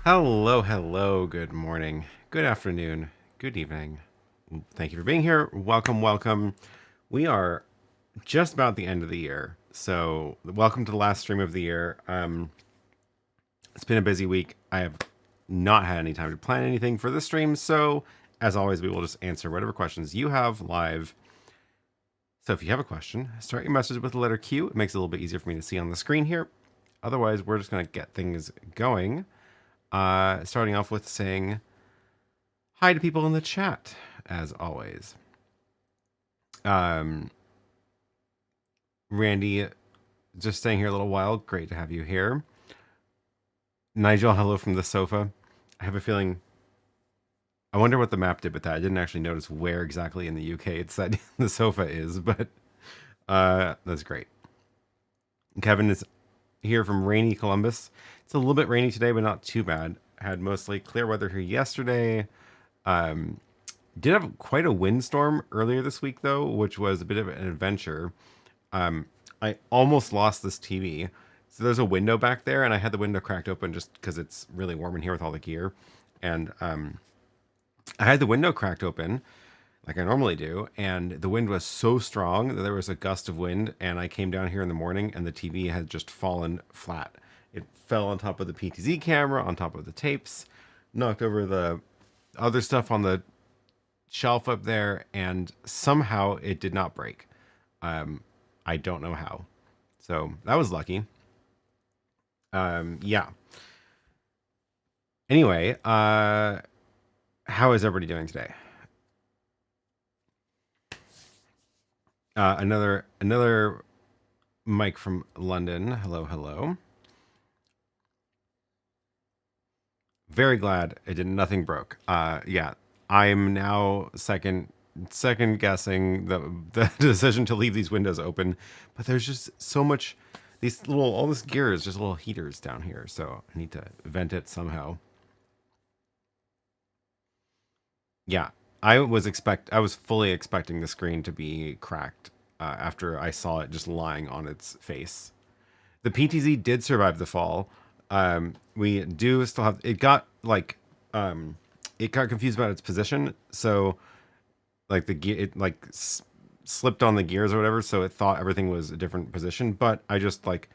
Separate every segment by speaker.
Speaker 1: Hello, hello, good morning, good afternoon, good evening. Thank you for being here. Welcome, welcome. We are just about the end of the year. So, welcome to the last stream of the year. It's been a busy week. I have not had any time to plan anything for this stream. So, as always, we will just answer whatever questions you have live. So, if you have a question, start your message with the letter Q. It makes it a little bit easier for me to see on the screen here. Otherwise, we're just going to get things going. Starting off with saying hi to people in the chat, as always. Randy, just staying here a little while. Great to have you here. Nigel, hello from the sofa. I have a feeling. I wonder what the map did with that. I didn't actually notice where exactly in the UK it said the sofa is, but that's great. Kevin is here from rainy Columbus. It's a little bit rainy today, but not too bad. Had mostly clear weather here yesterday. Did have quite a windstorm earlier this week, though, which was a bit of an adventure. I almost lost this TV. So there's a window back there, and I had the window cracked open just because it's really warm in here with all the gear. And I had the window cracked open, like I normally do, and the wind was so strong that there was a gust of wind, and I came down here in the morning, and the TV had just fallen flat. It fell on top of the PTZ camera, on top of the tapes, knocked over the other stuff on the shelf up there, and somehow it did not break. I don't know how. So that was lucky. Yeah. Anyway, how is everybody doing today? Another Mike from London. Hello, hello. Very glad it did nothing broke. Yeah, I'm now second guessing the decision to leave these windows open, but there's just so much. All this gear is just little heaters down here, so I need to vent it somehow. Yeah, I was fully expecting the screen to be cracked after I saw it just lying on its face. The PTZ did survive the fall. We do still have it got like it got confused about its position, so like the gear it like slipped on the gears or whatever, so it thought everything was a different position, but I just like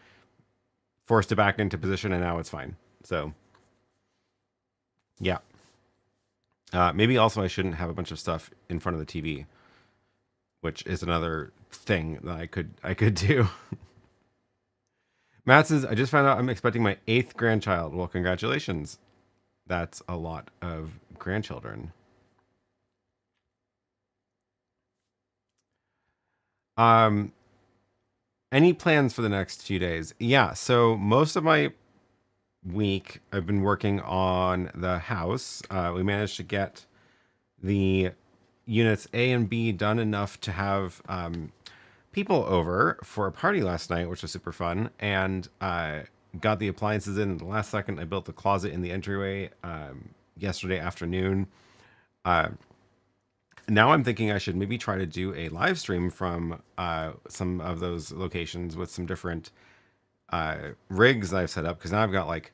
Speaker 1: forced it back into position and now it's fine. So yeah. Maybe also I shouldn't have a bunch of stuff in front of the TV, which is another thing that I could do. Matt says, I just found out I'm expecting my 8th grandchild. Well, congratulations. That's a lot of grandchildren. Any plans for the next few days? Yeah, so most of my week I've been working on the house. We managed to get the units A and B done enough to have people over for a party last night, which was super fun, and got the appliances in at the last second. I built the closet in the entryway yesterday afternoon. Now I'm thinking I should maybe try to do a live stream from some of those locations with some different rigs that I've set up, because now I've got like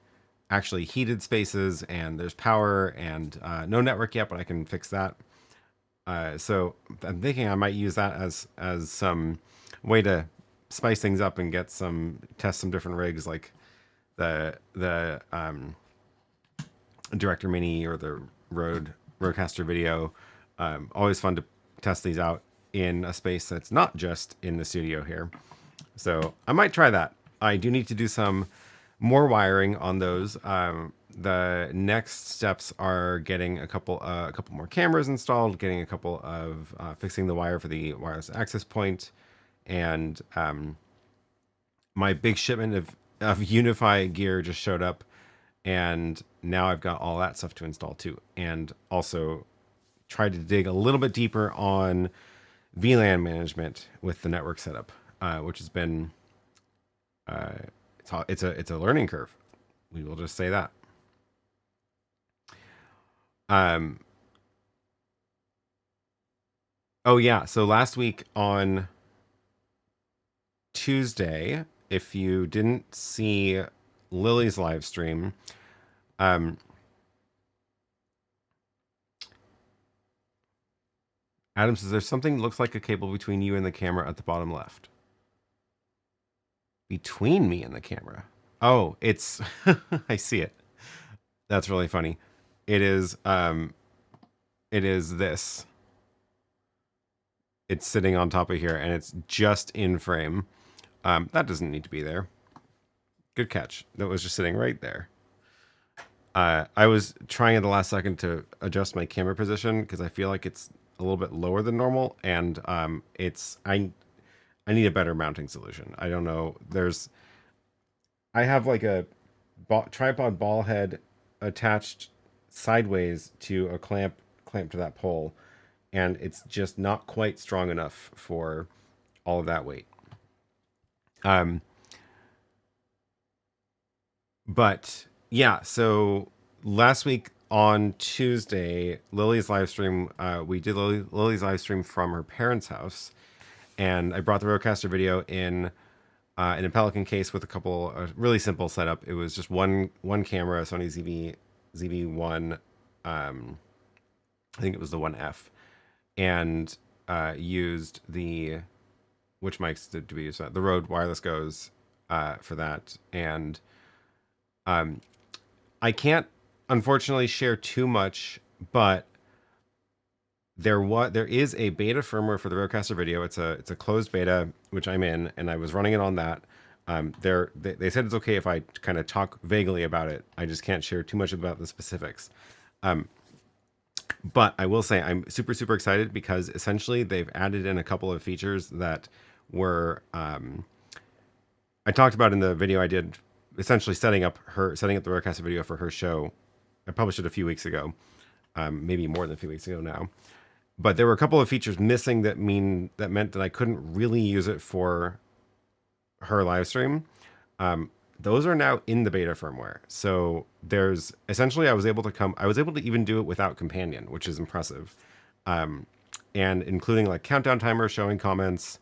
Speaker 1: actually heated spaces and there's power and no network yet, but I can fix that. So I'm thinking I might use that as some way to spice things up and test some different rigs, like the Director Mini or the RØDECaster video. Always fun to test these out in a space that's not just in the studio here. So I might try that. I do need to do some more wiring on those. The next steps are getting a couple more cameras installed, getting a couple of fixing the wire for the wireless access point, and my big shipment of Unify gear just showed up, and now I've got all that stuff to install too, and also tried to dig a little bit deeper on VLAN management with the network setup, which has been it's a learning curve. We will just say that. Oh yeah, so last week on Tuesday, if you didn't see Lily's live stream, Um, Adam says there's something that looks like a cable between you and the camera at the bottom left. Between me and the camera. Oh, it's I see it. That's really funny. It is this. It's sitting on top of here and it's just in frame. That doesn't need to be there. Good catch. That was just sitting right there. I was trying at the last second to adjust my camera position because I feel like it's a little bit lower than normal, and I need a better mounting solution. I don't know. I have like a tripod ball head attached sideways to a clamp to that pole, and it's just not quite strong enough for all of that weight. But yeah, so last week on Tuesday, Lily's live stream, we did Lily's live stream from her parents' house, and I brought the RØDECaster video in a Pelican case with a couple really simple setup. It was just one camera, Sony ZV-1, I think it was the 1F, and used which mics did we use? The Rode Wireless Goes for that, and I can't unfortunately share too much, but there is a beta firmware for the RODECaster video. It's a closed beta, which I'm in, and I was running it on that. They said it's okay if I kind of talk vaguely about it. I just can't share too much about the specifics. But I will say I'm super excited because essentially they've added in a couple of features that were I talked about in the video I did, essentially setting up the RODECaster video for her show. I published it a few weeks ago, maybe more than a few weeks ago now. But there were a couple of features missing that meant that I couldn't really use it for her live stream. Those are now in the beta firmware. So there's essentially I was able to even do it without companion, which is impressive. And including like countdown timer, showing comments,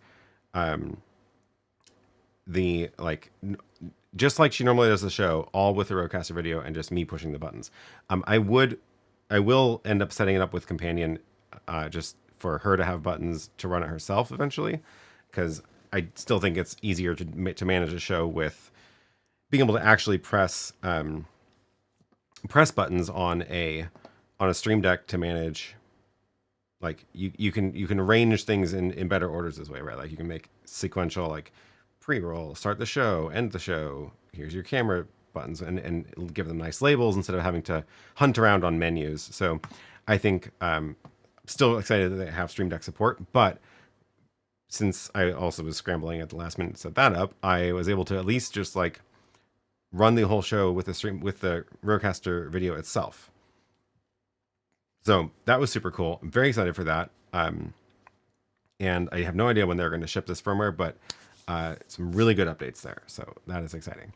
Speaker 1: just like she normally does the show, all with the RODECaster video and just me pushing the buttons. I will end up setting it up with companion, just for her to have buttons to run it herself eventually, because I still think it's easier to manage a show with being able to actually press buttons on a stream deck to manage. Like you can arrange things in better orders this way, right? Like you can make sequential, like pre-roll, start the show, end the show, here's your camera buttons, and give them nice labels instead of having to hunt around on menus. So I think still excited that they have Stream Deck support, but since I also was scrambling at the last minute to set that up, I was able to at least just like run the whole show with the RØDECaster video itself. So that was super cool. I'm very excited for that. And I have no idea when they're going to ship this firmware, but some really good updates there. So that is exciting.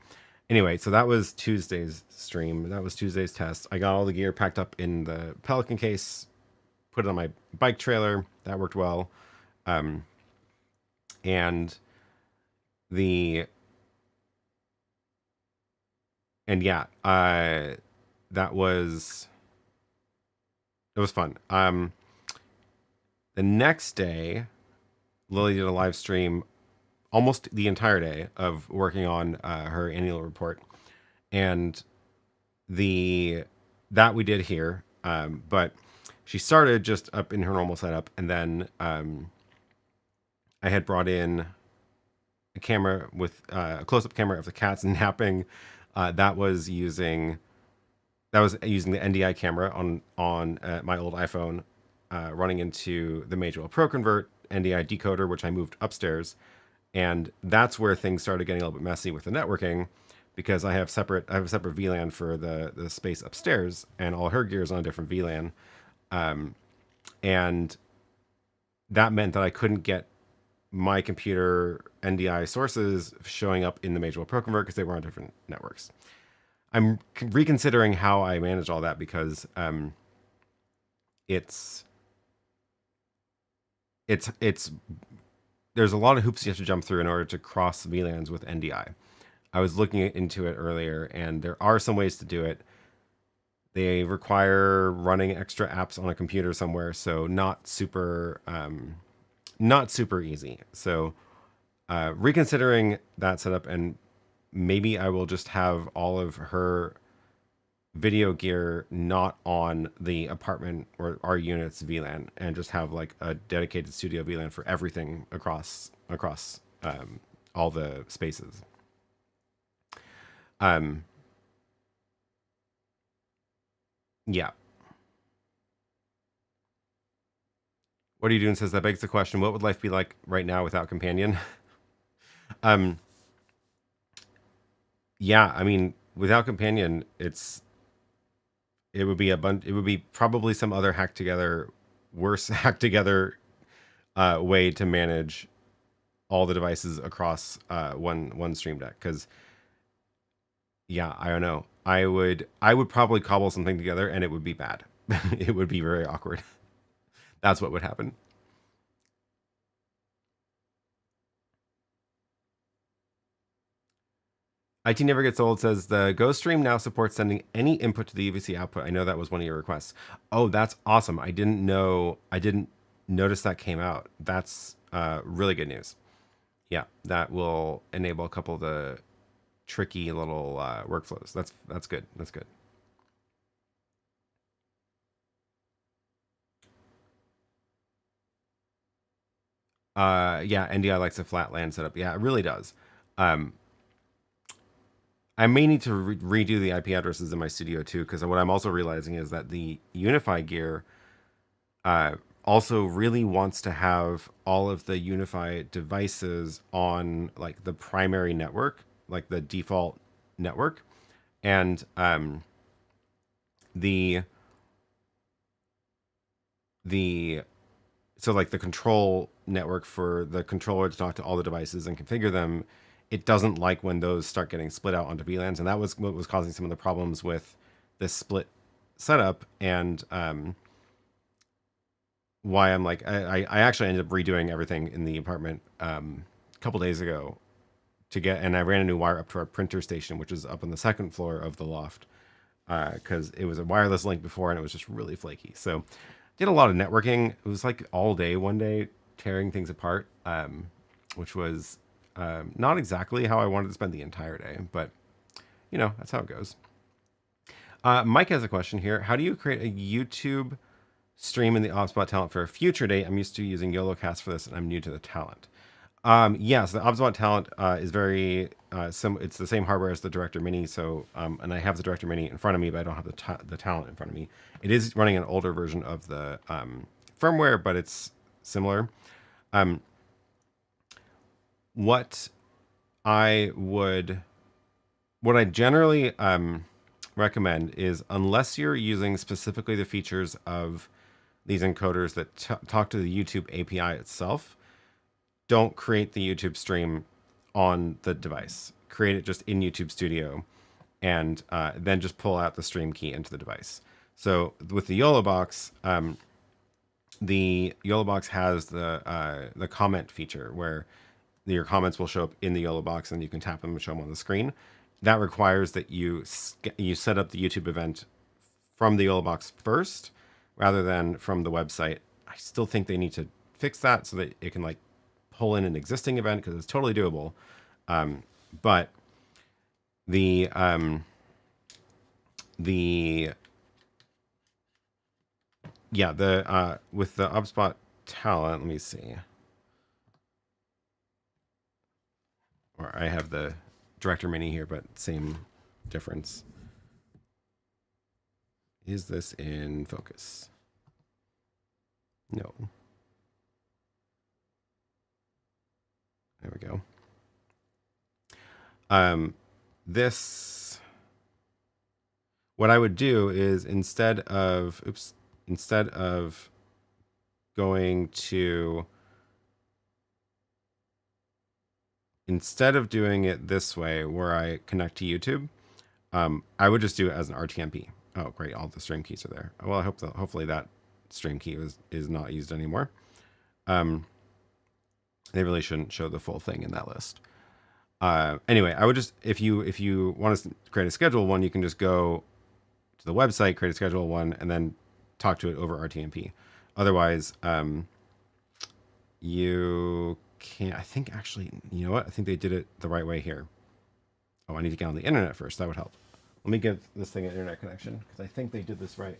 Speaker 1: Anyway, so that was Tuesday's stream. That was Tuesday's test. I got all the gear packed up in the Pelican case, put it on my bike trailer. That worked well. That was fun. The next day, Lily did a live stream almost the entire day of working on her annual report, and that we did here. But she started just up in her normal setup, and then I had brought in a camera with a close-up camera of the cats napping. That was using the NDI camera on my old iPhone, running into the Magewell Pro Convert NDI decoder, which I moved upstairs. And that's where things started getting a little bit messy with the networking, because I have a separate VLAN for the space upstairs, and all her gear is on a different VLAN. And that meant that I couldn't get my computer NDI sources showing up in the Magewell Pro Convert because they were on different networks. I'm reconsidering how I manage all that, because there's a lot of hoops you have to jump through in order to cross VLANs with NDI. I was looking into it earlier, and there are some ways to do it. They require running extra apps on a computer somewhere, so not super easy. So reconsidering that setup, and maybe I will just have all of her video gear not on the apartment or our unit's VLAN, and just have like a dedicated studio VLAN for everything across all the spaces. Yeah. What are you doing? Says that begs the question: what would life be like right now without companion? um. Yeah, I mean, without companion, it would be a bunch. It would be probably some other hacked together, worse hacked together way to manage all the devices across one stream deck. Because yeah, I don't know. I would probably cobble something together, and it would be bad. It would be very awkward. That's what would happen. IT Never Gets Old says the Ghost Stream now supports sending any input to the UVC output. I know that was one of your requests. Oh, that's awesome. I didn't know. I didn't notice that came out. That's really good news. Yeah, that will enable a couple of the tricky little workflows. That's good. That's good. Yeah, NDI likes a flat LAN setup. Yeah, it really does. Um, I may need to redo the IP addresses in my studio too, because what I'm also realizing is that the Unify gear also really wants to have all of the Unify devices on like the primary network, like the default network, and the the so like the control network for the controller to talk to all the devices and configure them. It doesn't like when those start getting split out onto VLANs, and that was what was causing some of the problems with this split setup, and why I'm like I actually ended up redoing everything in the apartment a couple days ago and I ran a new wire up to our printer station, which is up on the second floor of the loft, because it was a wireless link before and it was just really flaky. So did a lot of networking. It was like all day one day tearing things apart, which was not exactly how I wanted to spend the entire day, but you know, that's how it goes. Mike has a question here. How do you create a YouTube stream in the Obsbot Talent for a future date? I'm used to using YoloCast for this, and I'm new to the talent. Yes, the Obsbot Talent is very it's the same hardware as the Director Mini. So, and I have the Director Mini in front of me, but I don't have the Talent in front of me. It is running an older version of the firmware, but it's similar. What I generally recommend is, unless you're using specifically the features of these encoders that talk to the YouTube API itself, don't create the YouTube stream on the device. Create it just in YouTube Studio, and then just pull out the stream key into the device. So with the YoloBox, has the comment feature where your comments will show up in the YoloBox, and you can tap them and show them on the screen. That requires that you set up the YouTube event from the YoloBox first, rather than from the website. I still think they need to fix that so that it can like pull in an existing event, because it's totally doable. But the with the Obsbot Talent, let me see. Or I have the Director Mini here, but same difference. Is this in focus? No. There we go. What I would do is, instead of doing it this way where I connect to YouTube, I would just do it as an RTMP. Oh, great. All the stream keys are there. Well, hopefully that stream key is not used anymore. They really shouldn't show the full thing in that list. Anyway, I would just, if you want to create a schedule one, you can just go to the website, create a schedule one, and then talk to it over RTMP. Otherwise, you can't. I think actually, you know what? I think they did it the right way here. Oh, I need to get on the internet first. That would help. Let me give this thing an internet connection because I think they did this right.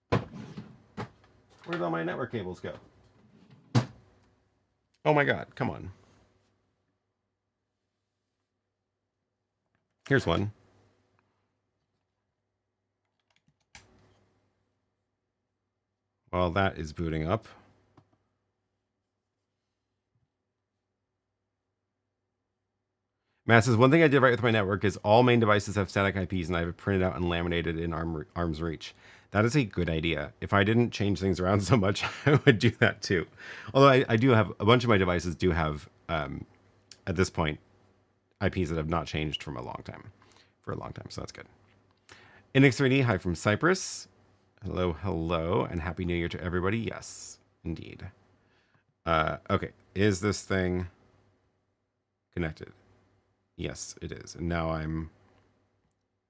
Speaker 1: Where did all my network cables go? Oh my God, come on. Here's one. While that is booting up. Matt says, one thing I did right with my network is all main devices have static IPs and I have it printed out and laminated in arm's reach. That is a good idea. If I didn't change things around so much, I would do that too. Although I do have, a bunch of my devices do have, at this point, IPs that have not changed for a long time. So that's good. Index3D, hi from Cyprus. Hello, hello, and Happy New Year to everybody. Yes, indeed. Okay, is this thing connected? Yes, it is. And now I'm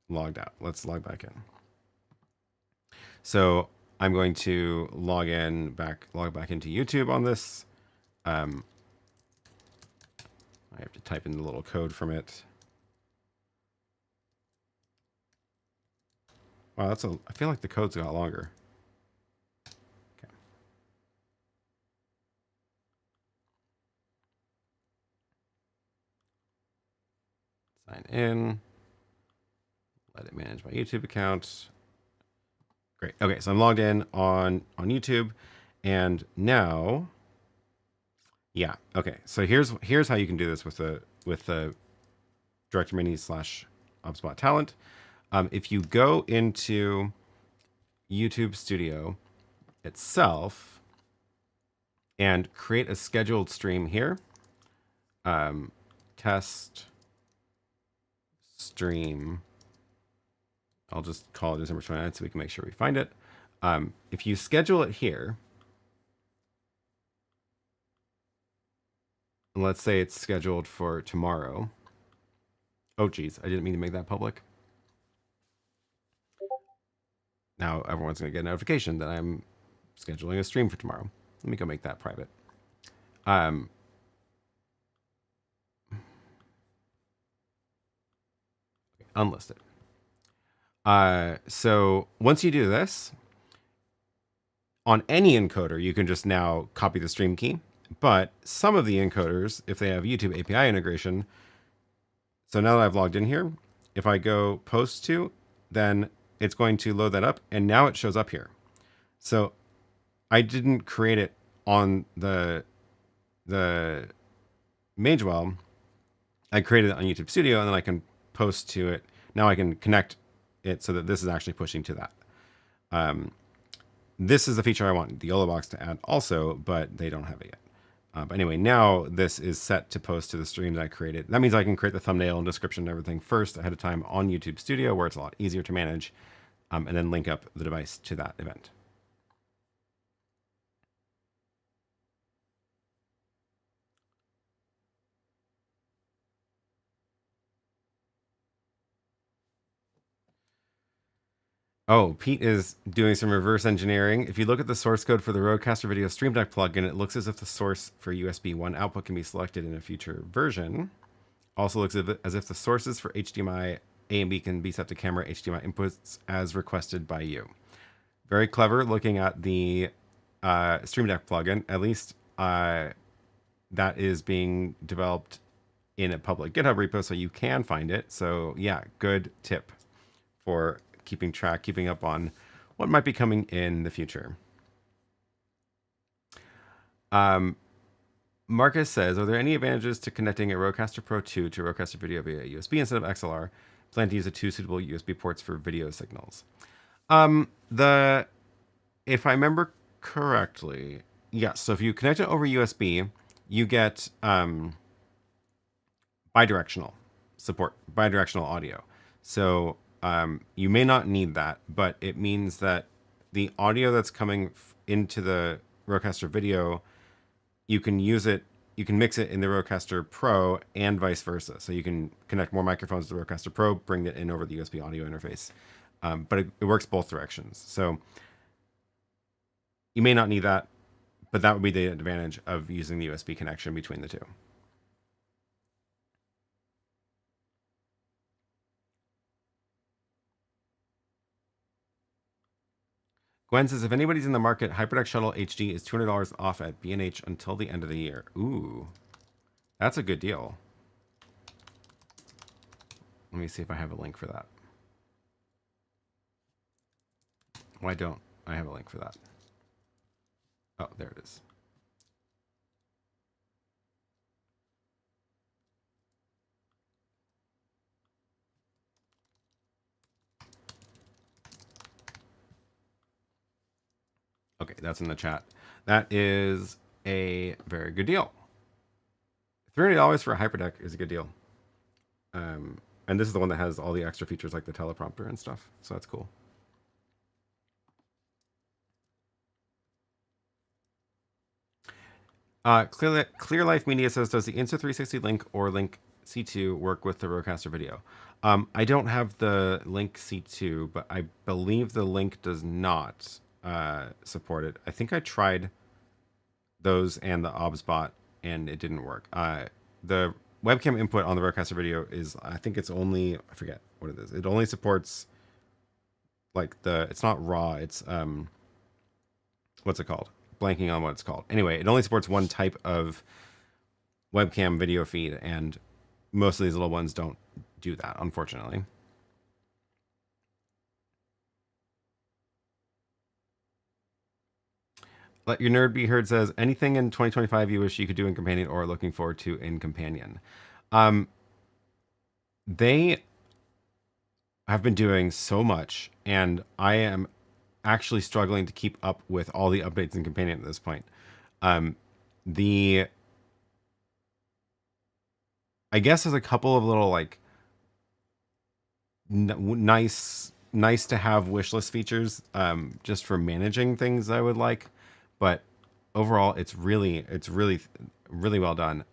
Speaker 1: logged out. Let's log back in. So I'm going to log back into YouTube on this. I have to type in the little code from it. Wow, I feel like the code's got longer. Okay. Sign in. Let it manage my YouTube account. Great. Okay, so I'm logged in on YouTube, and now, yeah. Okay, so here's how you can do this with the Director Mini / Obsbot Talent. If you go into YouTube Studio itself and create a scheduled stream here, test stream. I'll just call it December 29th so we can make sure we find it. If you schedule it here, and let's say it's scheduled for tomorrow. Oh, geez, I didn't mean to make that public. Now everyone's going to get a notification that I'm scheduling a stream for tomorrow. Let me go make that private. Unlisted. So once you do this, on any encoder, you can just now copy the stream key. But some of the encoders, if they have YouTube API integration, so now that I've logged in here, if I go post to, then it's going to load that up, and now it shows up here. So I didn't create it on the Magewell. I created it on YouTube Studio, and then I can post to it. Now I can connect it so that this is actually pushing to that. This is the feature I want the YoloBox to add also, but they don't have it yet. But anyway, now this is set to post to the stream that I created. That means I can create the thumbnail and description and everything first ahead of time on YouTube Studio, where it's a lot easier to manage, and then link up the device to that event. Oh, Pete is doing some reverse engineering. If you look at the source code for the RØDECaster Video Stream Deck plugin, it looks as if the source for USB 1 output can be selected in a future version. Also looks as if the sources for HDMI A and B can be set to camera HDMI inputs as requested by you. Very clever looking at the Stream Deck plugin. At least that is being developed in a public GitHub repo, so you can find it. So yeah, good tip for keeping up on what might be coming in the future. Marcus says, are there any advantages to connecting a RØDECaster Pro 2 to RODECaster Video via USB instead of XLR? Plan to use the two suitable USB ports for video signals. If I remember correctly, yes. So if you connect it over USB, you get bidirectional support, bidirectional audio. So you may not need that, but it means that the audio that's coming into the RODECaster Video, you can use it you can mix it in the RØDECaster Pro and vice versa. So you can connect more microphones to the RØDECaster Pro, bring it in over the USB audio interface. But it works both directions. So you may not need that, but that would be the advantage of using the USB connection between the two. Gwen says, if anybody's in the market, HyperDeck Shuttle HD is $200 off at B&H until the end of the year. Ooh, that's a good deal. Let me see if I have a link for that. Why don't I have a link for that? Oh, there it is. Okay, that's in the chat. That is a very good deal. $300 for a HyperDeck is a good deal. And this is the one that has all the extra features like the teleprompter and stuff. So that's cool. Clear Life Media says, does the Insta360 link or link C2 work with the RODECaster video? I don't have the link C2, but I believe the link does not support it. I think I tried those and the Obsbot and it didn't work. The webcam input on the RODECaster video is, I think it's only, I forget what it is. It only supports like it's not RAW, it's, what's it called? Blanking on what it's called. Anyway, it only supports one type of webcam video feed, and most of these little ones don't do that, unfortunately. Let Your Nerd Be Heard says, anything in 2025 you wish you could do in Companion or looking forward to in Companion? They have been doing so much, and I am actually struggling to keep up with all the updates in Companion at this point. I guess there's a couple of little like nice to have wishlist features just for managing things I would like, but overall it's really well done.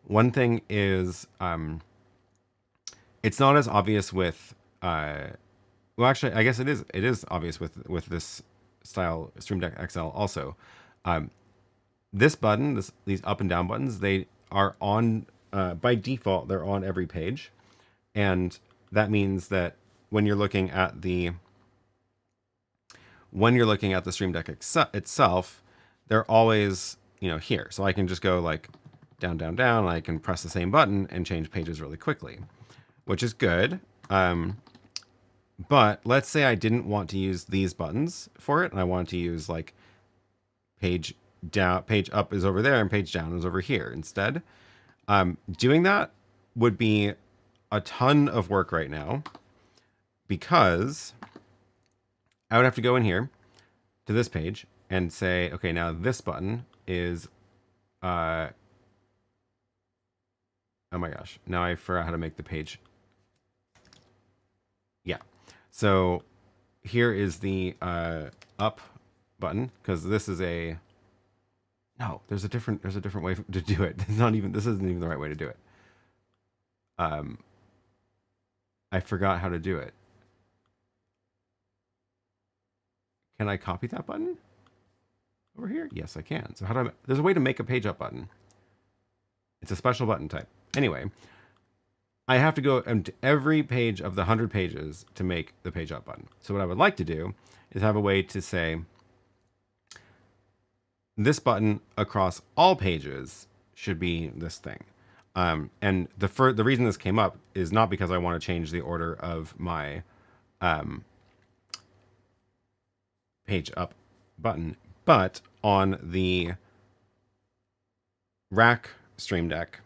Speaker 1: One thing is it's not as obvious with well, actually, I guess it is obvious with this style Stream Deck XL also. This button, these up and down buttons, they are on by default. They're on every page, and that means that when you're looking at the Stream Deck itself, they're always here. So I can just go like down. And I can press the same button and change pages really quickly, which is good. But let's say I didn't want to use these buttons for it, and I wanted to use like page up is over there and page down is over here instead. Doing that would be a ton of work right now, because I would have to go in here to this page and say, okay, now this button is, oh my gosh, now I forgot how to make the page. Yeah. So here is the up button, because this is there's a different way to do it. This isn't even the right way to do it. I forgot how to do it. Can I copy that button over here? Yes, I can. So there's a way to make a page up button. It's a special button type. Anyway, I have to go into every page of the 100 pages to make the page up button. So what I would like to do is have a way to say this button across all pages should be this thing. And the reason this came up is not because I want to change the order of my page up button, but on the rack Stream Deck,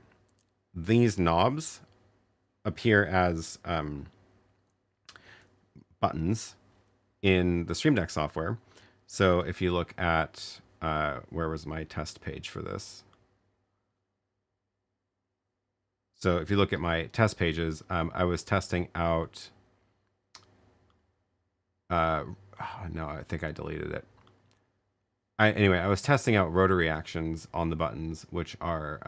Speaker 1: these knobs appear as buttons in the Stream Deck software. So if you look at where was my test page for this? So if you look at my test pages, I was testing out. No, I think I deleted it. Anyway, I was testing out rotary actions on the buttons, which are,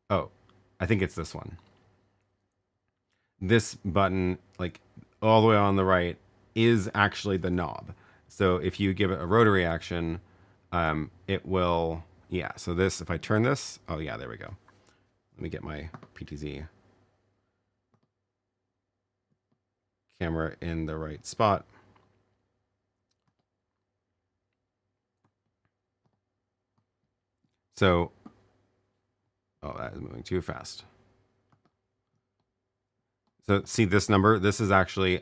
Speaker 1: oh, I think it's this one. This button, like all the way on the right, is actually the knob. So if you give it a rotary action, it will, yeah. So this, if I turn this, oh yeah, there we go. Let me get my PTZ camera in the right spot. So, oh, that is moving too fast. So see this number. This is actually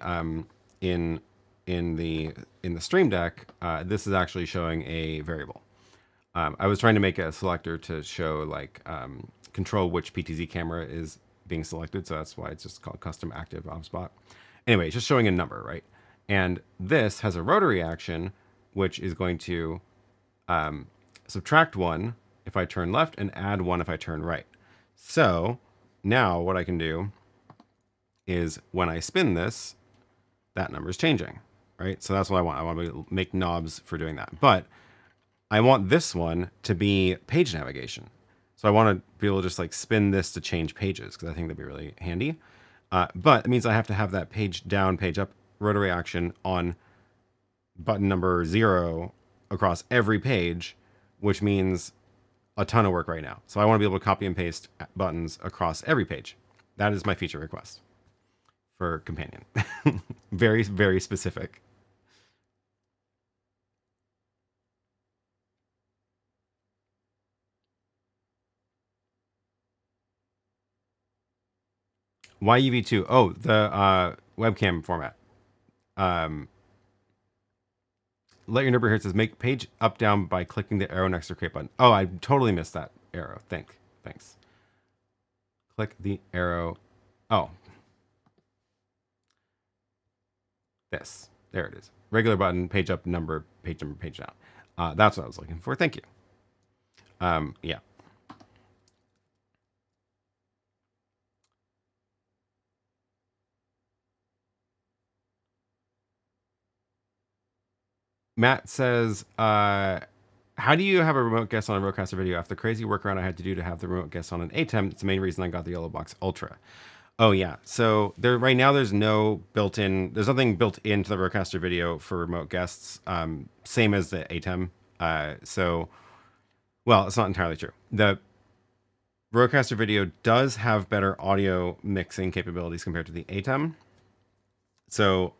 Speaker 1: in the Stream Deck. This is actually showing a variable. I was trying to make a selector to show like control which PTZ camera is being selected. So that's why it's just called custom active Obsbot. Anyway, it's just showing a number, right? And this has a rotary action, which is going to subtract 1 if I turn left and add 1 if I turn right. So now what I can do is when I spin this, that number is changing, right? So that's what I want. I want to make knobs for doing that. But I want this one to be page navigation. So I want to be able to just like spin this to change pages because I think that'd be really handy. But it means I have to have that page down, page up rotary action on button number 0 across every page, which means a ton of work right now. So I want to be able to copy and paste buttons across every page. That is my feature request for Companion. Very, very specific. YUV2. Oh, the webcam format. Let your neighbor hear it says make page up down by clicking the arrow next to create button. Oh, I totally missed that arrow. Thanks. Click the arrow. Oh. This. There it is. Regular button, page up, number, page down. That's what I was looking for. Thank you. Yeah. Matt says, how do you have a remote guest on a RØDECaster video? After the crazy workaround I had to do to have the remote guest on an ATEM, it's the main reason I got the YoloBox Ultra. Oh yeah, so there right now there's nothing built into the RØDECaster video for remote guests. Same as the ATEM. Well, it's not entirely true. The RØDECaster video does have better audio mixing capabilities compared to the ATEM. So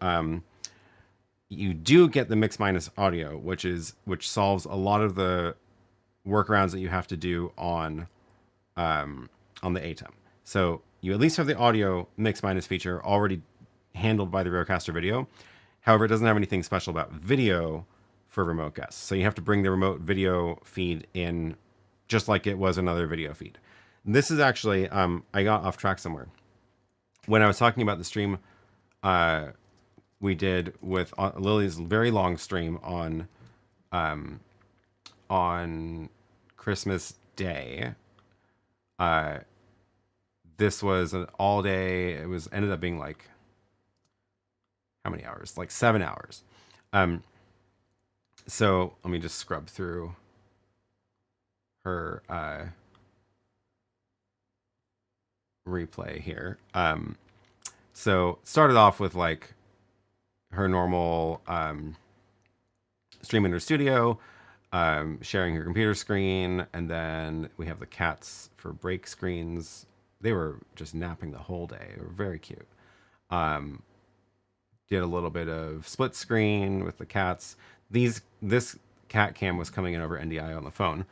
Speaker 1: you do get the mix minus audio, which solves a lot of the workarounds that you have to do on the ATEM. So you at least have the audio mix minus feature already handled by the RØDECaster video. However, it doesn't have anything special about video for remote guests. So you have to bring the remote video feed in just like it was another video feed. This is actually, I got off track somewhere. When I was talking about the stream we did with Lily's very long stream on Christmas Day, this was an all day. It ended up being like, how many hours? Like 7 hours. So let me just scrub through her replay here. So started off with like her normal stream in her studio, sharing her computer screen, and then we have the cats for break screens. They were just napping the whole day. They were very cute. Did a little bit of split screen with the cats. This cat cam was coming in over NDI on the phone.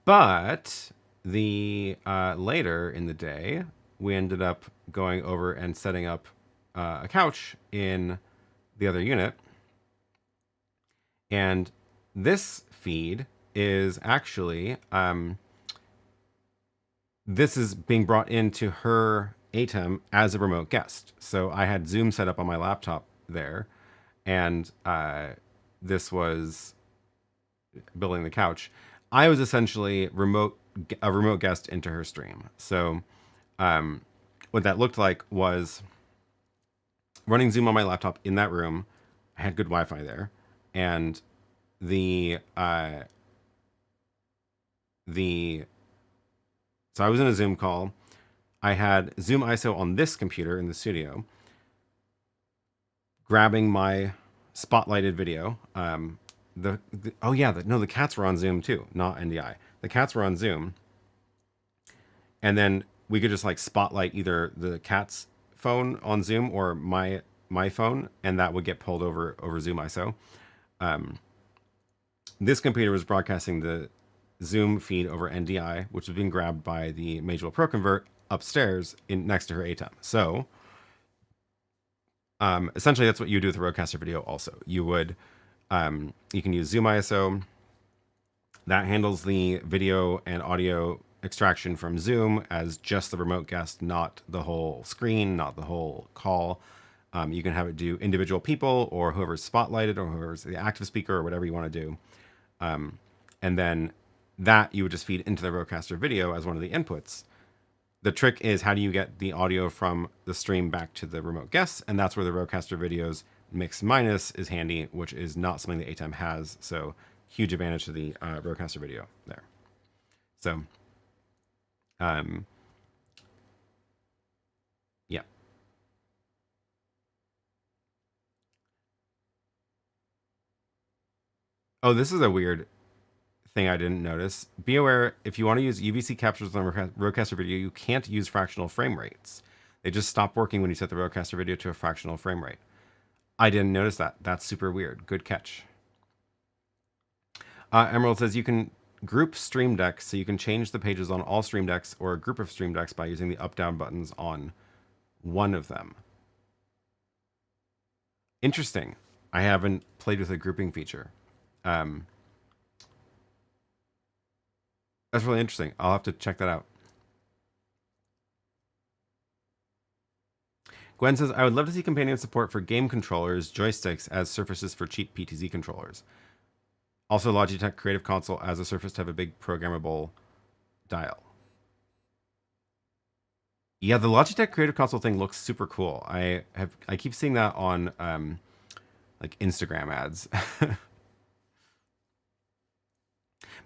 Speaker 1: But the later in the day, we ended up going over and setting up a couch in the other unit. And this feed is actually, this is being brought into her ATEM as a remote guest. So I had Zoom set up on my laptop there, and this was building the couch. I was essentially a remote guest into her stream. So what that looked like was running Zoom on my laptop in that room. I had good Wi-Fi there, and the so I was in a Zoom call. I had Zoom ISO on this computer in the studio, grabbing my spotlighted video. The cats were on Zoom too, not NDI. The cats were on Zoom, and then we could just like spotlight either the cat's phone on Zoom or my phone, and that would get pulled over Zoom ISO. This computer was broadcasting the Zoom feed over NDI, which was being grabbed by the Magewell Pro Convert upstairs in next to her ATEM. So essentially that's what you do with a RØDECaster video also. You would you can use Zoom ISO. That handles the video and audio extraction from Zoom as just the remote guest, not the whole screen, not the whole call. You can have it do individual people or whoever's spotlighted or whoever's the active speaker or whatever you want to do. And then that you would just feed into the RØDECaster video as one of the inputs. The trick is, how do you get the audio from the stream back to the remote guests? And that's where the RØDECaster videos mix minus is handy, which is not something the ATEM has. So huge advantage to the RØDECaster video there. So, yeah. Oh, this is a weird thing I didn't notice. Be aware, if you want to use UVC captures on RØDECaster video, you can't use fractional frame rates. They just stop working when you set the RØDECaster video to a fractional frame rate. I didn't notice that. That's super weird. Good catch. Emerald says you can group stream decks, so you can change the pages on all stream decks or a group of stream decks by using the up-down buttons on one of them. Interesting. I haven't played with a grouping feature. That's really interesting. I'll have to check that out. Gwen says, I would love to see companion support for game controllers, joysticks as surfaces for cheap PTZ controllers. Also, Logitech Creative Console as a surface to have a big programmable dial. Yeah, the Logitech Creative Console thing looks super cool. I keep seeing that on like Instagram ads.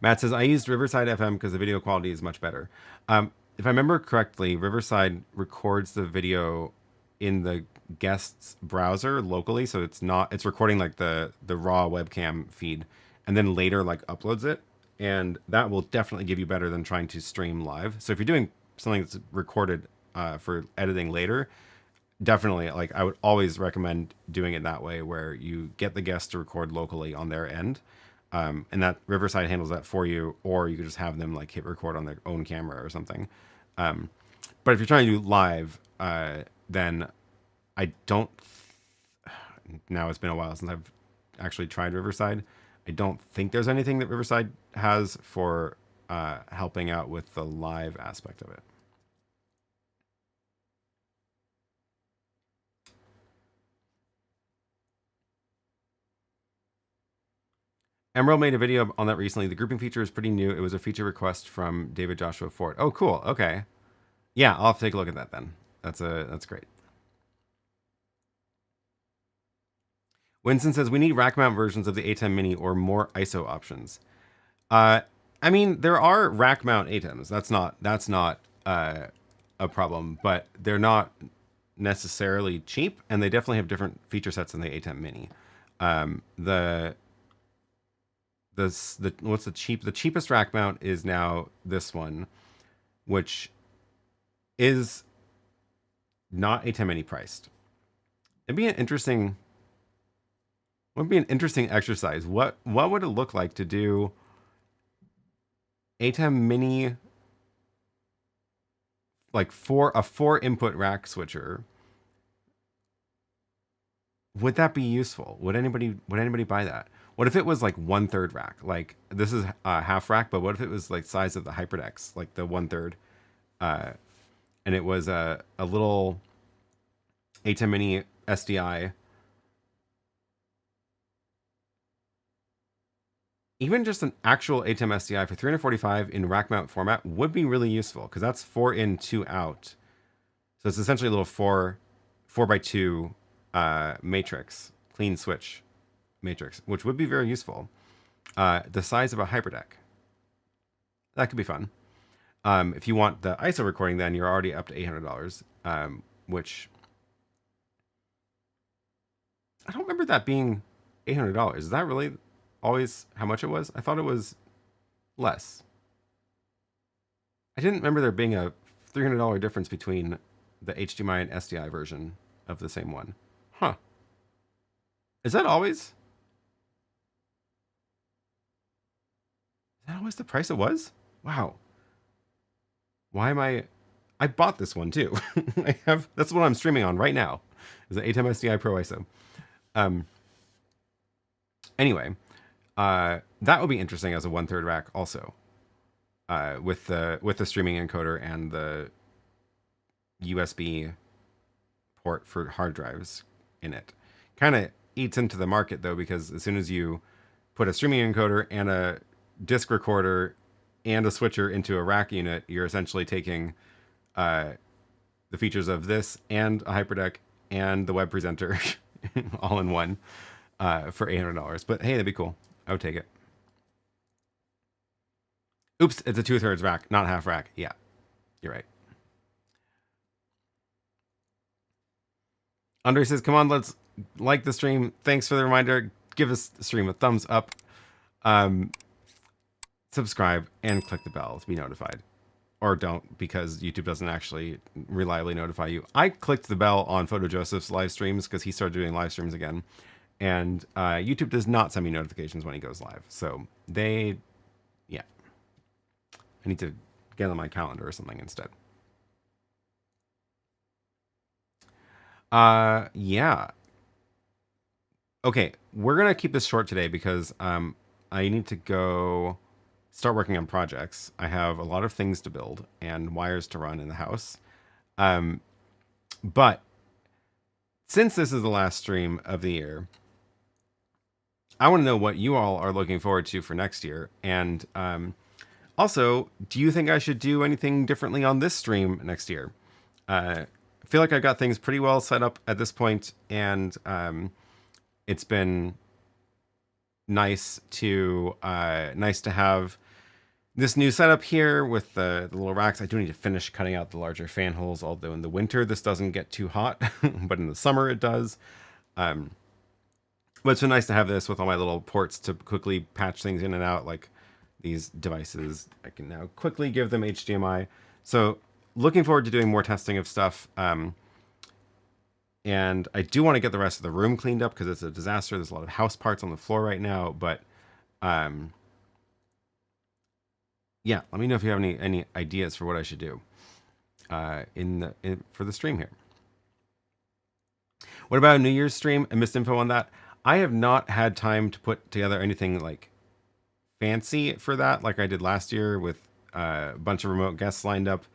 Speaker 1: Matt says, I used Riverside FM because the video quality is much better. If I remember correctly, Riverside records the video in the guest's browser locally, so it's recording like the raw webcam feed, and then later like uploads it, and that will definitely give you better than trying to stream live. So if you're doing something that's recorded for editing later, definitely, like, I would always recommend doing it that way, where you get the guest to record locally on their end, and that Riverside handles that for you, or you could just have them like hit record on their own camera or something. But if you're trying to do live, then I don't. Now it's been a while since I've actually tried Riverside. I don't think there's anything that Riverside has for helping out with the live aspect of it. Emerald made a video on that recently. The grouping feature is pretty new. It was a feature request from David Joshua Ford. Oh, cool. Okay. Yeah, I'll have to take a look at that then. That's great. Winston says, we need rack mount versions of the ATEM Mini or more ISO options. I mean, there are rack mount ATEMs. That's not a problem, but they're not necessarily cheap, and they definitely have different feature sets than the ATEM Mini. The cheapest rack mount is now this one, which is not ATEM Mini priced. It'd be an interesting exercise. What would it look like to do ATEM Mini, like a 4-input rack switcher? Would that be useful? Would anybody buy that? What if it was like 1/3 rack? Like, this is half rack, but what if it was like size of the HyperDecks, like the 1/3, and it was a little ATEM Mini SDI? Even just an actual ATEM SDI for 345 in rack mount format would be really useful, because that's 4 in, 2 out. So it's essentially a little 4x2 matrix, clean switch matrix, which would be very useful. the size of a hyperdeck. That could be fun. If you want the ISO recording, then you're already up to $800, which I don't remember that being $800. Is that really always how much it was? I thought it was less. I didn't remember there being a $300 difference between the HDMI and SDI version of the same one. Huh. Is that always the price it was? Wow. Why am I bought this one too. That's what I'm streaming on right now. Is the ATEM SDI Pro ISO. Anyway, that will be interesting as a 1/3 rack also. With the streaming encoder and the USB port for hard drives in it. Kind of eats into the market though, because as soon as you put a streaming encoder and a disk recorder and a switcher into a rack unit, you're essentially taking the features of this and a hyperdeck and the web presenter all in one for $800. But hey, that'd be cool. I would take it. Oops, it's a 2/3 rack, not half rack. Yeah, you're right. Andre says, come on, let's like the stream. Thanks for the reminder. Give us the stream a thumbs up. Subscribe and click the bell to be notified. Or don't, because YouTube doesn't actually reliably notify you. I clicked the bell on Photo Joseph's live streams because he started doing live streams again. And YouTube does not send me notifications when he goes live. So yeah. I need to get on my calendar or something instead. Yeah. Okay, we're going to keep this short today because I need to go start working on projects. I have a lot of things to build and wires to run in the house. But since this is the last stream of the year, I want to know what you all are looking forward to for next year. And also, do you think I should do anything differently on this stream next year? I feel like I got things pretty well set up at this point, and it's been nice to have this new setup here with the little racks. I do need to finish cutting out the larger fan holes, although in the winter this doesn't get too hot, but in the summer it does. But it's been nice to have this with all my little ports to quickly patch things in and out, like these devices. I can now quickly give them HDMI. So looking forward to doing more testing of stuff. And I do want to get the rest of the room cleaned up because it's a disaster. There's a lot of house parts on the floor right now, but yeah, let me know if you have any ideas for what I should do for the stream here. What about a New Year's stream? I missed info on that. I have not had time to put together anything like fancy for that, like I did last year with a bunch of remote guests lined up.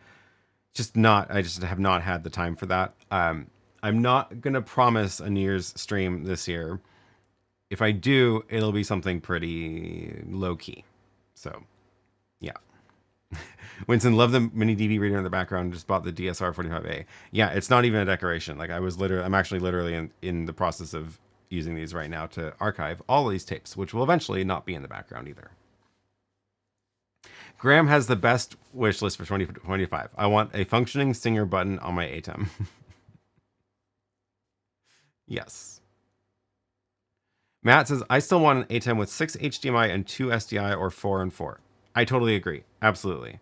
Speaker 1: I just have not had the time for that. I'm not gonna promise a New Year's stream this year. If I do, it'll be something pretty low key. So, yeah. Winston, love the mini DV reader in the background. Just bought the DSR 45A. Yeah, it's not even a decoration. Like I'm actually literally in the process of using these right now to archive all of these tapes, which will eventually not be in the background either. Graham has the best wish list for 2025. I want a functioning Stinger button on my ATEM. Yes. Matt says, I still want an ATEM with 6 HDMI and 2 SDI or 4 and 4. I totally agree. Absolutely.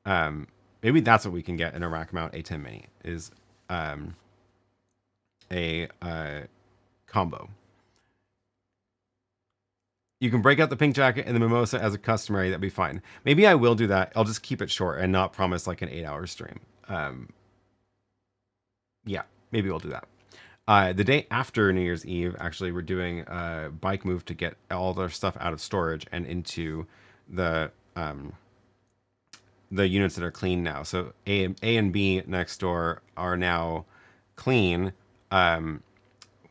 Speaker 1: Maybe that's what we can get in a rack mount ATEM mini is a combo. You can break out the pink jacket and the mimosa as a customary. That'd be fine. Maybe I will do that. I'll just keep it short and not promise like an 8-hour stream. Yeah, maybe we'll do that. The day after New Year's Eve, actually, we're doing a bike move to get all their stuff out of storage and into the units that are clean now. So A and B next door are now clean,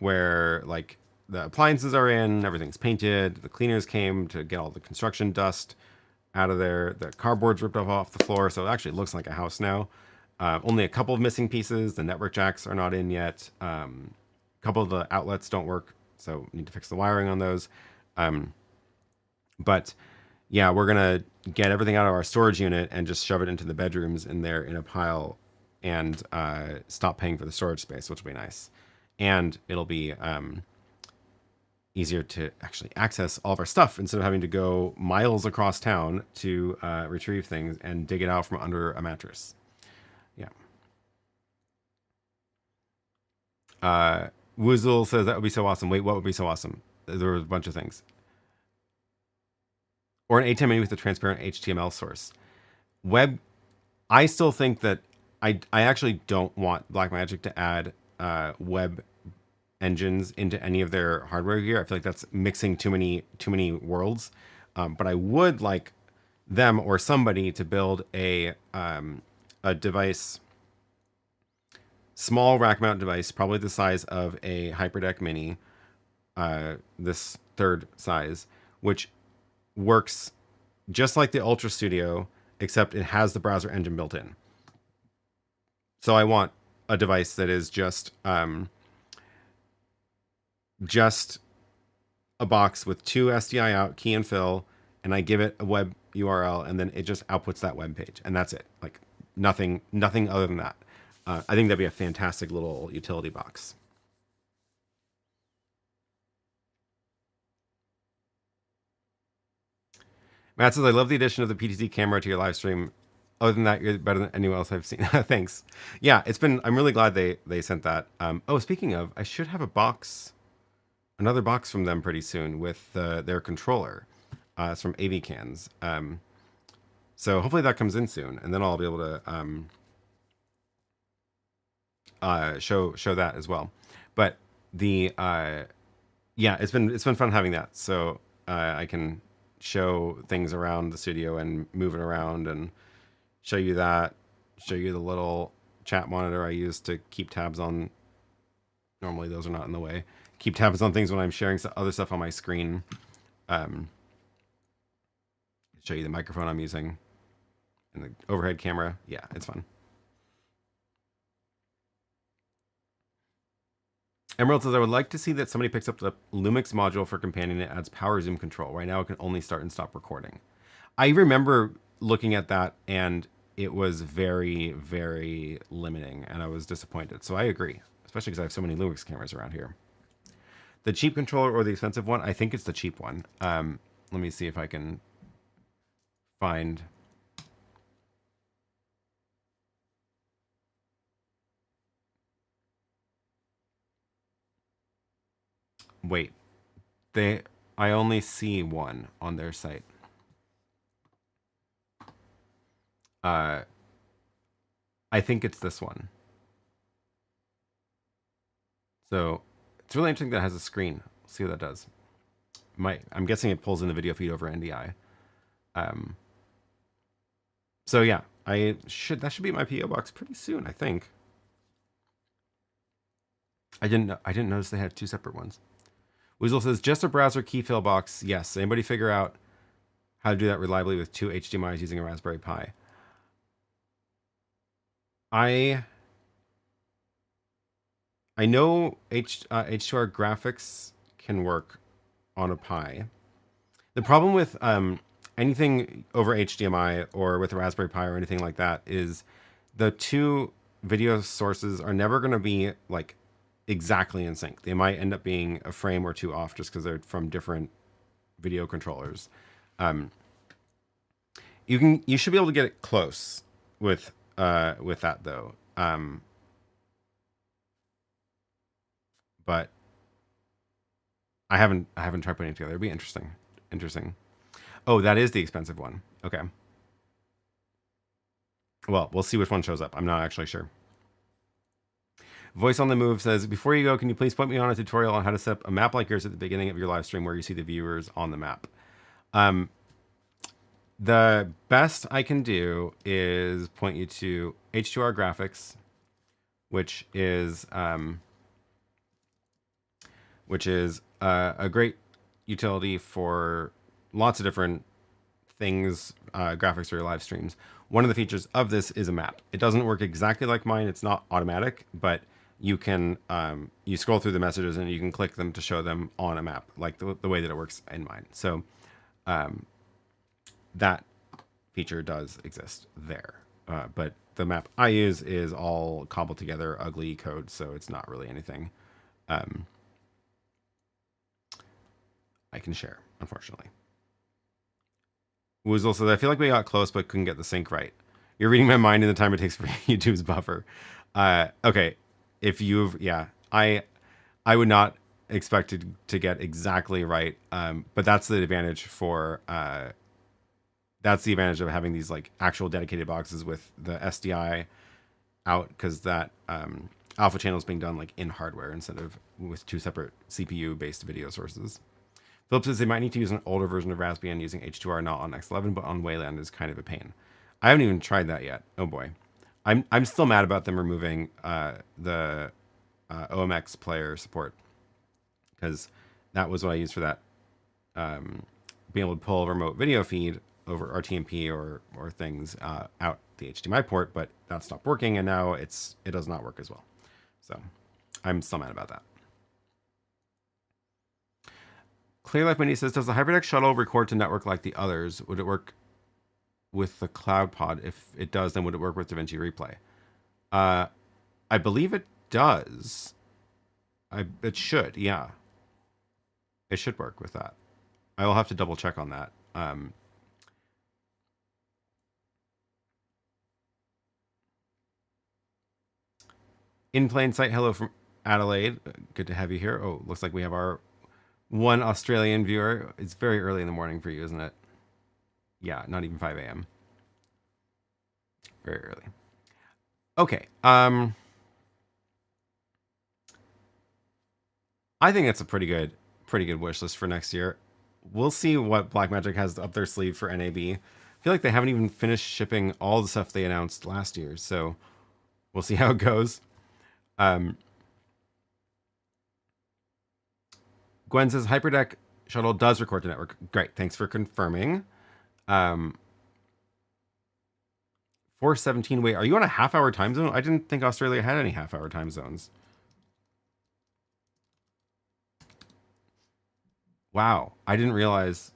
Speaker 1: where like the appliances are in, everything's painted, the cleaners came to get all the construction dust out of there, the cardboard's ripped off the floor, so it actually looks like a house now. Only a couple of missing pieces. The network jacks are not in yet. A couple of the outlets don't work, so need to fix the wiring on those. But yeah, we're gonna get everything out of our storage unit and just shove it into the bedrooms in there in a pile, and stop paying for the storage space, which will be nice. And it'll be easier to actually access all of our stuff instead of having to go miles across town to retrieve things and dig it out from under a mattress. Yeah. Woozle says that would be so awesome. Wait, what would be so awesome? There were a bunch of things. Or an ATEM menu with a transparent HTML source. Web, I still think that I actually don't want Blackmagic to add web engines into any of their hardware gear. I feel like that's mixing too many worlds. But I would like them or somebody to build a device, small rack mount device, probably the size of a HyperDeck Mini, this third size, which works just like the Ultra Studio, except it has the browser engine built in. So I want a device that is just a box with two SDI out, key and fill, and I give it a web URL, and then it just outputs that web page, and that's it. Like nothing other than that. I think that'd be a fantastic little utility box. Matt says, I love the addition of the PTZ camera to your live stream. Other than that, you're better than anyone else I've seen. Thanks. Yeah, I'm really glad they sent that. Oh, speaking of, I should have another box from them pretty soon with their controller. It's from AV Cans. So hopefully that comes in soon, and then I'll be able to show that as well. But yeah, it's been fun having that. So I can show things around the studio and move it around and show you the little chat monitor I use to keep tabs on. Normally those are not in the way. Keep tabs on things when I'm sharing other stuff on my screen. Show you the microphone I'm using and the overhead camera. Yeah, it's fun. Emerald says, I would like to see that somebody picks up the Lumix module for companion. It adds power zoom control. Right now it can only start and stop recording. I remember looking at that and it was very, very limiting and I was disappointed. So I agree, especially because I have so many Lumix cameras around here. The cheap controller or the expensive one? I think it's the cheap one. Let me see if I can find... Wait, I only see one on their site. I think it's this one. So it's really interesting that it has a screen. Let's see what that does. I'm guessing it pulls in the video feed over NDI. So yeah, that should be my PO box pretty soon, I think. I didn't notice they had two separate ones. Weasel says, just a browser key fill box. Yes. Anybody figure out how to do that reliably with two HDMIs using a Raspberry Pi? I know H2R graphics can work on a Pi. The problem with anything over HDMI or with a Raspberry Pi or anything like that is the two video sources are never going to be like exactly in sync. They might end up being a frame or two off just because they're from different video controllers. You should be able to get it close with that though. But I haven't tried putting it together. It'd be interesting. Oh, that is the expensive one. Okay. Well, we'll see which one shows up. I'm not actually sure. Voice on the Move says, before you go, can you please point me on a tutorial on how to set up a map like yours at the beginning of your live stream where you see the viewers on the map? The best I can do is point you to H2R Graphics, which is a great utility for lots of different things, graphics for your live streams. One of the features of this is a map. It doesn't work exactly like mine. It's not automatic, but you can you scroll through the messages and you can click them to show them on a map, like the way that it works in mine. So that feature does exist there. But the map I use is all cobbled together, ugly code, so it's not really anything I can share, unfortunately. Woozle says, I feel like we got close but couldn't get the sync right. You're reading my mind in the time it takes for YouTube's buffer. Okay, if you've, yeah, I would not expect to get exactly right, but that's the advantage for that's the advantage of having these like actual dedicated boxes with the SDI out, because that alpha channel is being done like in hardware instead of with two separate CPU based video sources. Philip says they might need to use an older version of Raspbian using H2R, not on X11, but on Wayland is kind of a pain. I haven't even tried that yet. Oh boy, I'm still mad about them removing the OMX player support, because that was what I used for that, being able to pull a remote video feed over RTMP or things out the HDMI port, but that stopped working, and now it does not work as well. So I'm still mad about that. Clear Life Mini says, does the HyperDeck shuttle record to network like the others? Would it work with the Cloud Pod? If it does, then would it work with DaVinci Replay? I believe it does. It should, yeah. It should work with that. I will have to double check on that. In plain sight, hello from Adelaide. Good to have you here. Oh, looks like we have our one Australian viewer. It's very early in the morning for you, isn't it? Yeah, not even 5 a.m. Very early. Okay. I think it's a pretty good wish list for next year. We'll see what Blackmagic has up their sleeve for NAB. I feel like they haven't even finished shipping all the stuff they announced last year, so we'll see how it goes. Gwen says HyperDeck shuttle does record to network. Great, thanks for confirming. 417. Wait, are you on a half-hour time zone? I didn't think Australia had any half-hour time zones. Wow, I didn't realize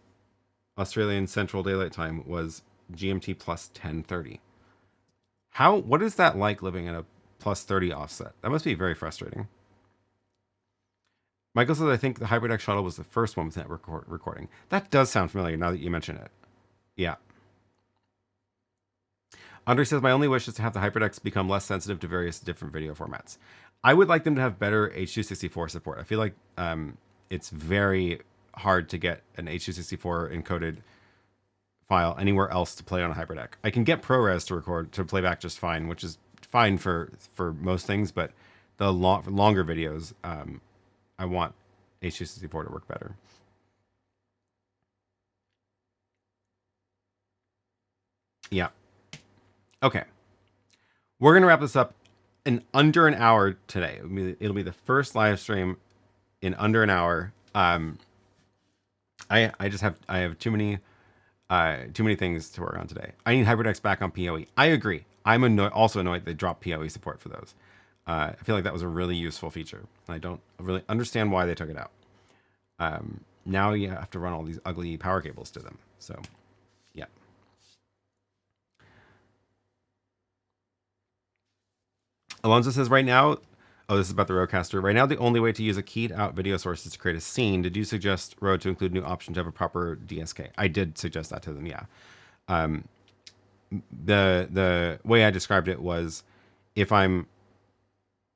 Speaker 1: Australian Central Daylight Time was GMT plus 10:30. What is that like living in a plus 30 offset? That must be very frustrating. Michael says, I think the HyperDeck shuttle was the first one with network recording. That does sound familiar now that you mention it. Yeah. Andre says, my only wish is to have the HyperDecks become less sensitive to various different video formats. I would like them to have better H.264 support. I feel like it's very hard to get an H.264 encoded file anywhere else to play on a HyperDeck. I can get ProRes to play back just fine, which is fine for most things, but the longer videos, I want H.264 to work better. Yeah. Okay. We're going to wrap this up in under an hour today. It'll be the first live stream in under an hour. I have too many things to work on today. I need HyperDecks back on PoE. I agree. I'm also annoyed they dropped PoE support for those. I feel like that was a really useful feature. I don't really understand why they took it out. Now you have to run all these ugly power cables to them. So, yeah. Alonso says right now, oh, this is about the RØDECaster. Right now, the only way to use a keyed out video source is to create a scene. Did you suggest Rode to include a new option to have a proper DSK? I did suggest that to them, yeah. The way I described it was, if I'm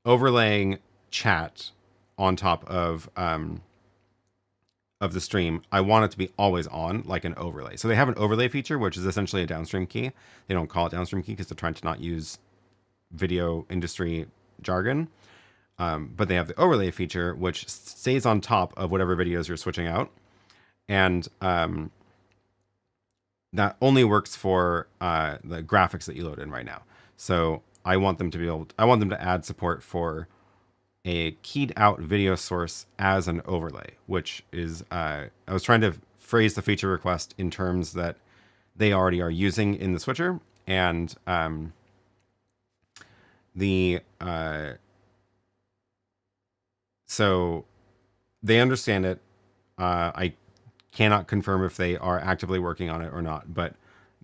Speaker 1: overlaying chat on top of the stream, I want it to be always on, like an overlay. So they have an overlay feature, which is essentially a downstream key. They don't call it downstream key because they're trying to not use video industry jargon. But they have the overlay feature, which stays on top of whatever videos you're switching out. And that only works for the graphics that you load in right now. So I want them to add support for a keyed out video source as an overlay, which is, I was trying to phrase the feature request in terms that they already are using in the switcher. And so they understand it. I cannot confirm if they are actively working on it or not. But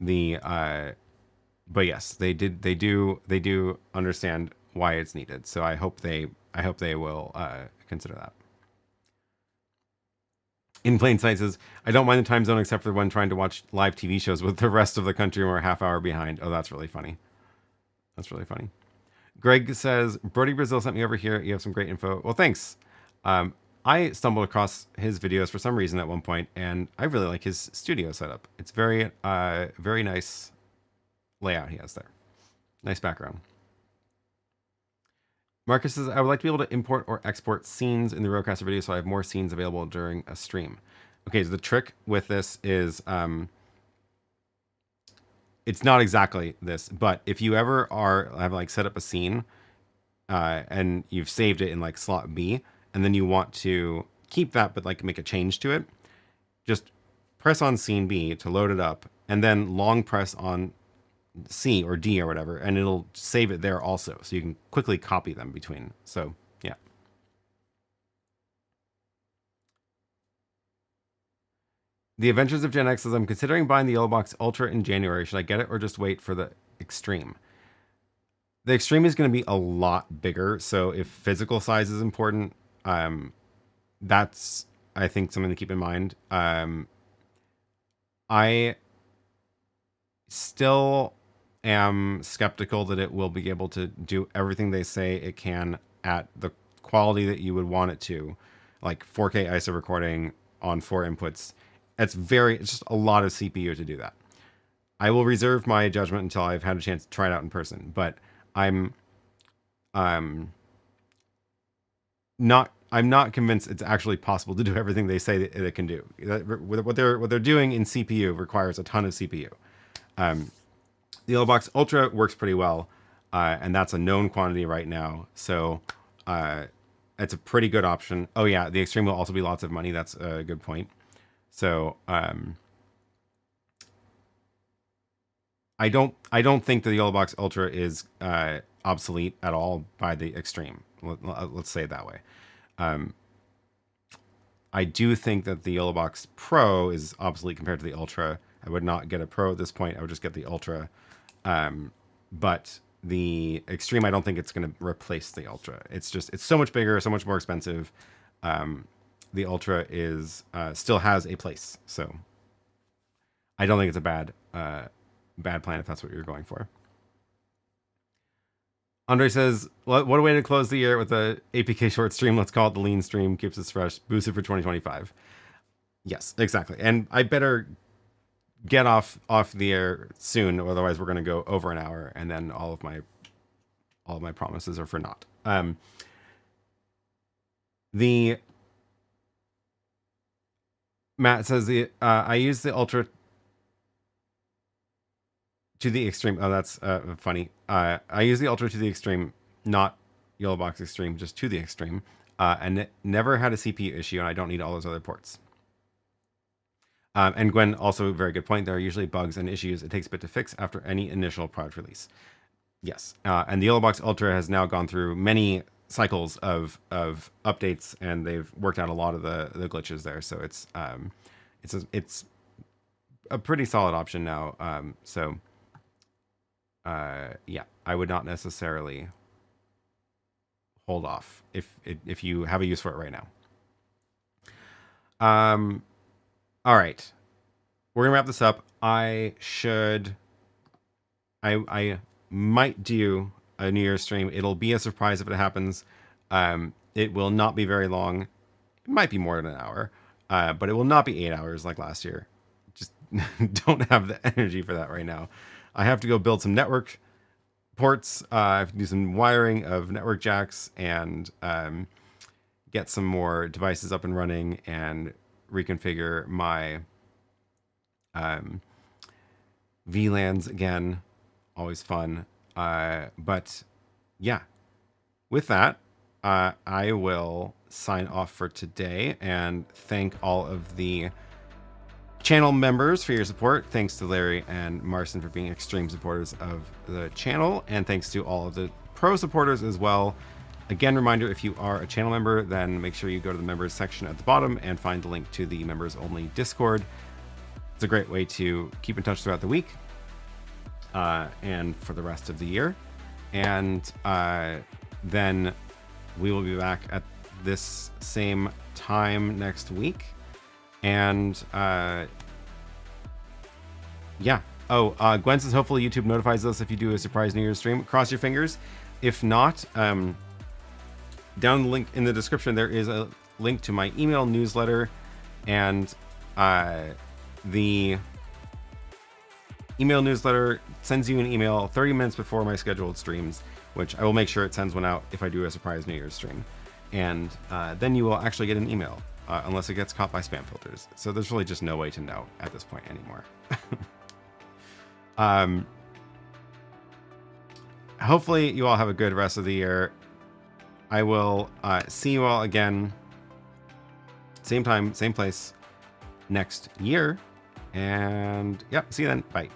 Speaker 1: the but yes, they do understand why it's needed. So I hope they will consider that. In Plain Sight says, I don't mind the time zone except for when trying to watch live TV shows with the rest of the country we're a half hour behind. Oh, that's really funny. That's really funny. Greg says, Brody Brazil sent me over here. You have some great info. Well, thanks. I stumbled across his videos for some reason at one point, and I really like his studio setup. It's very, very nice layout he has there. Nice background. Marcus says, I would like to be able to import or export scenes in the RØDECaster video so I have more scenes available during a stream. Okay, so the trick with this is, it's not exactly this, but if you ever have like set up a scene and you've saved it in like slot B, and then you want to keep that but like make a change to it, just press on scene B to load it up, and then long press on C or D or whatever, and it'll save it there also, so you can quickly copy them between. So yeah. The Adventures of Gen X says, I'm considering buying the YoloBox Ultra in January. Should I get it or just wait for the Extreme? The Extreme is going to be a lot bigger, so if physical size is important, that's, I think, something to keep in mind. I still am skeptical that it will be able to do everything they say it can at the quality that you would want it to, like 4K ISO recording on 4 inputs. It's just a lot of CPU to do that. I will reserve my judgment until I've had a chance to try it out in person, but I'm not convinced it's actually possible to do everything they say that it can do. What they're doing in CPU requires a ton of CPU. The YoloBox Ultra works pretty well, and that's a known quantity right now, so it's a pretty good option. Oh yeah, the Extreme will also be lots of money. That's a good point. So I don't think that the YoloBox Ultra is obsolete at all by the Extreme. Let's say it that way. I do think that the YoloBox Pro is obsolete compared to the Ultra. I would not get a Pro at this point. I would just get the Ultra. But the Extreme, I don't think it's going to replace the Ultra. It's so much bigger, so much more expensive. The Ultra still has a place. So I don't think it's a bad plan if that's what you're going for. Andre says, what a way to close the year with a APK short stream. Let's call it the lean stream. Keeps us fresh. Boosted for 2025. Yes, exactly. And I better get off the air soon. Otherwise, we're going to go over an hour, and then all of my promises are for naught. Matt says I use the Ultra to the Extreme. Oh, that's funny. I use the Ultra to the Extreme, not YoloBox Extreme, just to the Extreme, and it never had a CPU issue, and I don't need all those other ports. And Gwen, also a very good point. There are usually bugs and issues it takes a bit to fix after any initial product release. Yes, and the YoloBox Ultra has now gone through many cycles of updates, and they've worked out a lot of the glitches there. So it's a pretty solid option now. Yeah, I would not necessarily hold off if you have a use for it right now. All right, we're gonna wrap this up. I might do a New Year's stream. It'll be a surprise if it happens. It will not be very long. It might be more than an hour, but it will not be 8 hours like last year. Just don't have the energy for that right now. I have to go build some network ports. I have to do some wiring of network jacks and get some more devices up and running and reconfigure my VLANs again. Always fun. But yeah, with that, I will sign off for today and thank all of the channel members for your support. Thanks to Larry and Marcin for being extreme supporters of the channel, and thanks to all of the pro supporters as well. Again, reminder, if you are a channel member, then make sure you go to the members section at the bottom and find the link to the members only Discord. It's a great way to keep in touch throughout the week and for the rest of the year. And then we will be back at this same time next week. And yeah. Oh, Gwen says hopefully YouTube notifies us if you do a surprise New Year's stream. Cross your fingers. If not, down the link in the description, there is a link to my email newsletter, and the email newsletter sends you an email 30 minutes before my scheduled streams, which I will make sure it sends one out if I do a surprise New Year's stream. And then you will actually get an email, unless it gets caught by spam filters. So there's really just no way to know at this point anymore. Hopefully you all have a good rest of the year. I will see you all again, same time, same place next year. And yeah, see you then. Bye.